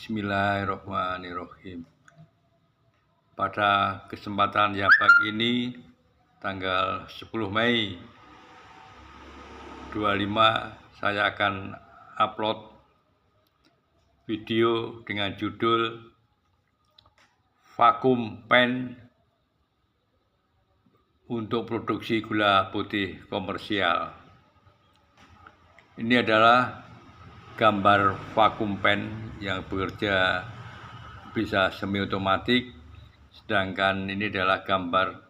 Bismillahirrahmanirrahim. Pada kesempatan yang pagi ini, tanggal 10 Mei 25, saya akan upload video dengan judul Vacuum Pen untuk produksi gula putih komersial. Ini adalah gambar vacuum pen yang bekerja bisa semi otomatis, sedangkan ini adalah gambar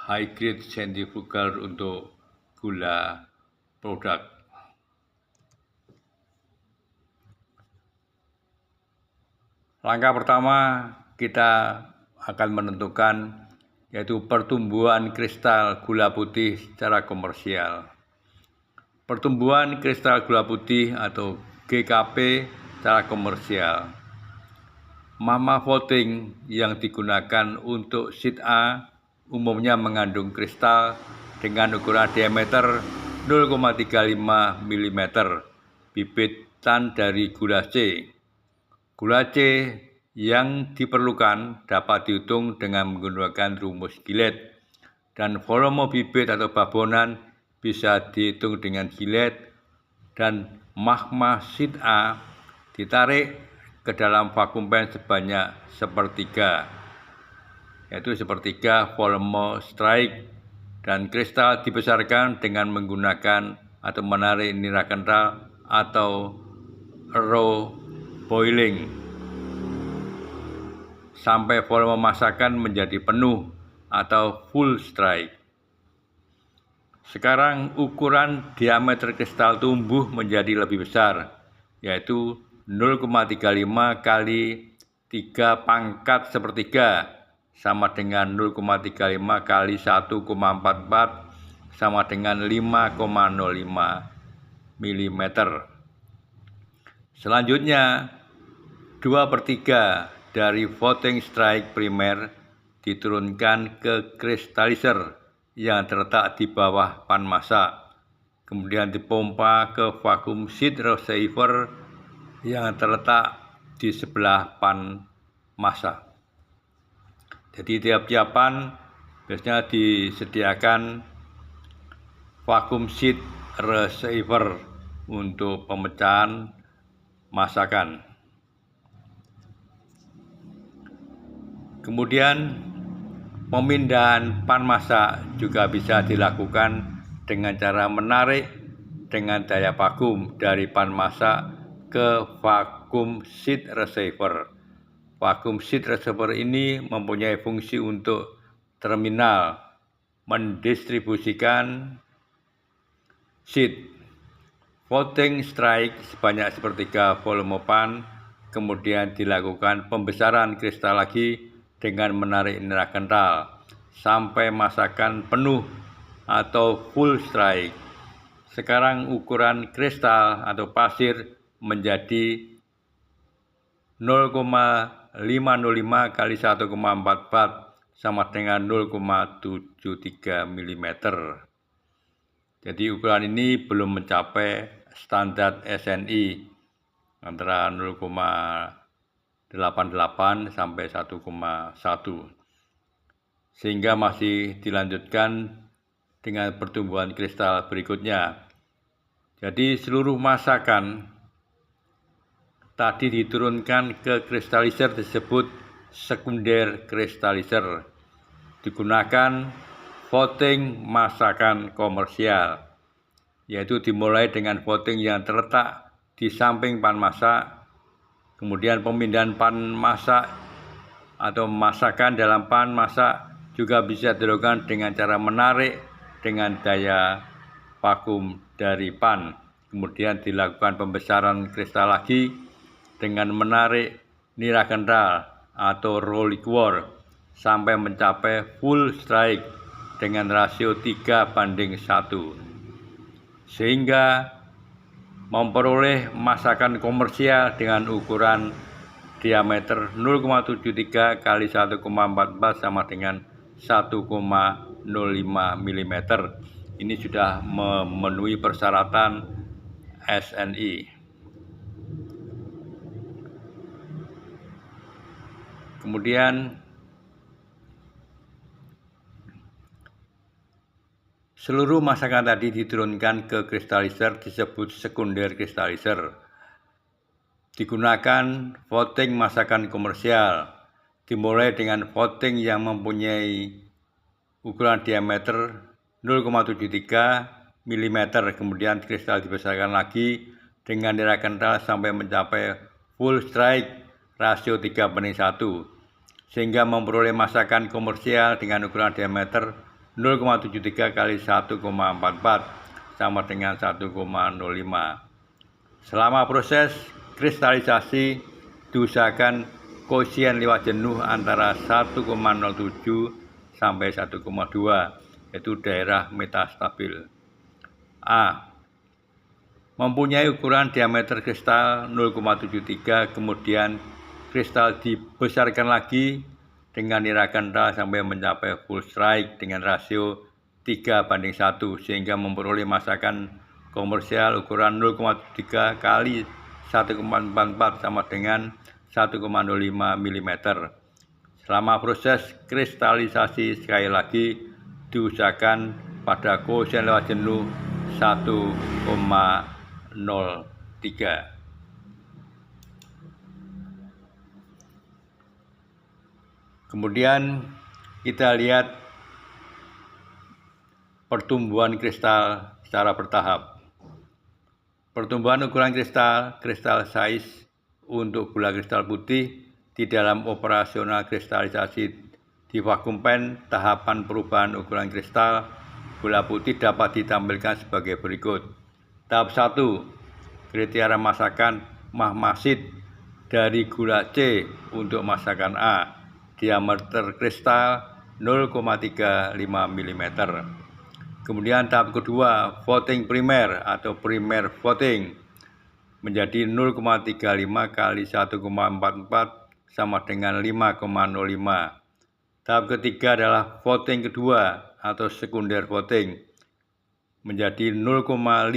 high grade centrifugal untuk gula produk. Langkah pertama kita akan menentukan yaitu pertumbuhan kristal gula putih secara komersial. Pertumbuhan kristal gula putih atau GKP secara komersial. Mama voting yang digunakan untuk sheet A umumnya mengandung kristal dengan ukuran diameter 0,35 mm, bibitan dari gula C. Gula C yang diperlukan dapat dihitung dengan menggunakan rumus Gilet, dan volume bibit atau babonan bisa dihitung dengan Gilet, dan magma sheet A ditarik ke dalam vacuum pen sebanyak sepertiga, yaitu sepertiga volume strike, dan kristal dibesarkan dengan menggunakan atau menarik nira kental atau raw boiling sampai volume masakan menjadi penuh atau full strike. Sekarang ukuran diameter kristal tumbuh menjadi lebih besar, yaitu 0,35 kali 3 pangkat sepertiga sama dengan 0,35 kali 1,44 sama dengan 5,05 mm. Selanjutnya, 2/3 dari voting strike primer diturunkan ke kristalizer yang terletak di bawah pan masak, kemudian dipompa ke vacuum sheet receiver yang terletak di sebelah pan masak. Jadi tiap-tiap pan biasanya disediakan vacuum sheet receiver untuk pemecahan masakan. Kemudian pemindahan pan masak juga bisa dilakukan dengan cara menarik dengan daya vakum dari pan masak ke vacuum sheet receiver. Vacuum sheet receiver ini mempunyai fungsi untuk terminal mendistribusikan sheet. Voting strike sebanyak sepertiga volume pan, kemudian dilakukan pembesaran kristal lagi dengan menarik nira kental sampai masakan penuh atau full strike. Sekarang ukuran kristal atau pasir menjadi 0,505 kali 1,44 sama dengan 0,73 mm. Jadi ukuran ini belum mencapai standar SNI antara 0,88 sampai 1,1, sehingga masih dilanjutkan dengan pertumbuhan kristal berikutnya. Jadi seluruh masakan tadi diturunkan ke kristalizer disebut sekunder kristalizer, digunakan voting masakan komersial, yaitu dimulai dengan voting yang terletak di samping pan masak. Kemudian pemindahan pan masak atau masakan dalam pan masak juga bisa dilakukan dengan cara menarik dengan daya vakum dari pan. Kemudian dilakukan pembesaran kristal lagi dengan menarik nira kental atau raw liquor sampai mencapai full strike dengan rasio 3:1, sehingga memperoleh masakan komersial dengan ukuran diameter 0,73 kali 1,44 sama dengan 1,05 mm. Ini sudah memenuhi persyaratan SNI. Kemudian seluruh masakan tadi diturunkan ke kristalizer disebut sekunder kristalizer. Digunakan voting masakan komersial, dimulai dengan voting yang mempunyai ukuran diameter 0,73 mm, kemudian kristal dibesarkan lagi dengan nilai kental sampai mencapai full strike rasio 3:1, sehingga memperoleh masakan komersial dengan ukuran diameter 0,73 kali 1,44 sama dengan 1,05. Selama proses kristalisasi diusahakan koefisien lewat jenuh antara 1,07 sampai 1,2, yaitu daerah metastabil. A. Mempunyai ukuran diameter kristal 0,73, kemudian kristal dibesarkan lagi dengan nilai kental sampai mencapai full strike dengan rasio 3:1, sehingga memperoleh masakan komersial ukuran 0,3 kali 1,44 sama dengan 1,05 mm. Selama proses kristalisasi sekali lagi diusahakan pada koefisien lewat jenuh 1,03. Kemudian kita lihat pertumbuhan kristal secara bertahap. Pertumbuhan ukuran kristal size untuk gula kristal putih di dalam operasional kristalisasi di vacuum pen. Tahapan perubahan ukuran kristal gula putih dapat ditampilkan sebagai berikut. Tahap 1, kriteria masakan mahmasid dari gula C untuk masakan A, diameter kristal 0,35 mm. Kemudian tahap kedua, voting primer atau primer voting menjadi 0,35 kali 1,44 sama dengan 5,05. Tahap ketiga adalah voting kedua atau sekunder voting menjadi 0,505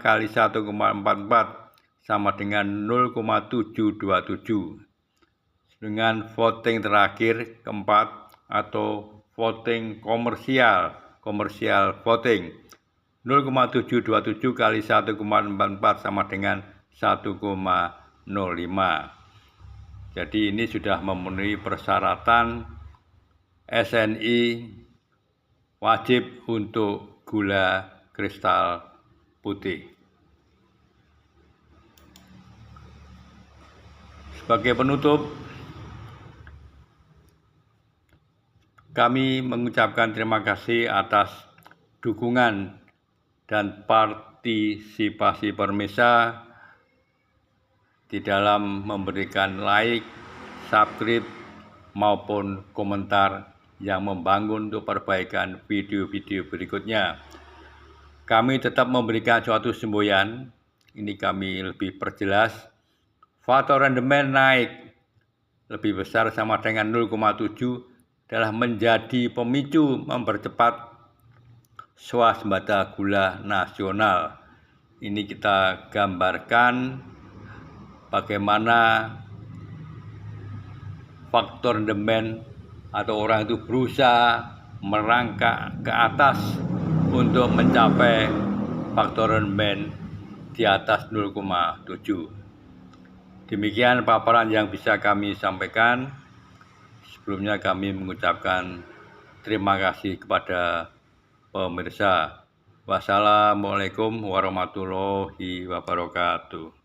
kali 1,44 sama dengan 0,727. Dengan voting terakhir keempat atau voting komersial voting 0,727 kali 1,44 sama dengan 1,05. Jadi ini sudah memenuhi persyaratan SNI wajib untuk gula kristal putih. Sebagai penutup, kami mengucapkan terima kasih atas dukungan dan partisipasi pemirsa di dalam memberikan like, subscribe, maupun komentar yang membangun untuk perbaikan video-video berikutnya. Kami tetap memberikan suatu semboyan, ini kami lebih perjelas, faktor rendemen naik lebih besar sama dengan 0,7 adalah menjadi pemicu mempercepat swasembada gula nasional. Ini kita gambarkan bagaimana faktor rendemen atau orang itu berusaha merangkak ke atas untuk mencapai faktor rendemen di atas 0,7. Demikian paparan yang bisa kami sampaikan. Sebelumnya kami mengucapkan terima kasih kepada pemirsa. Wassalamualaikum warahmatullahi wabarakatuh.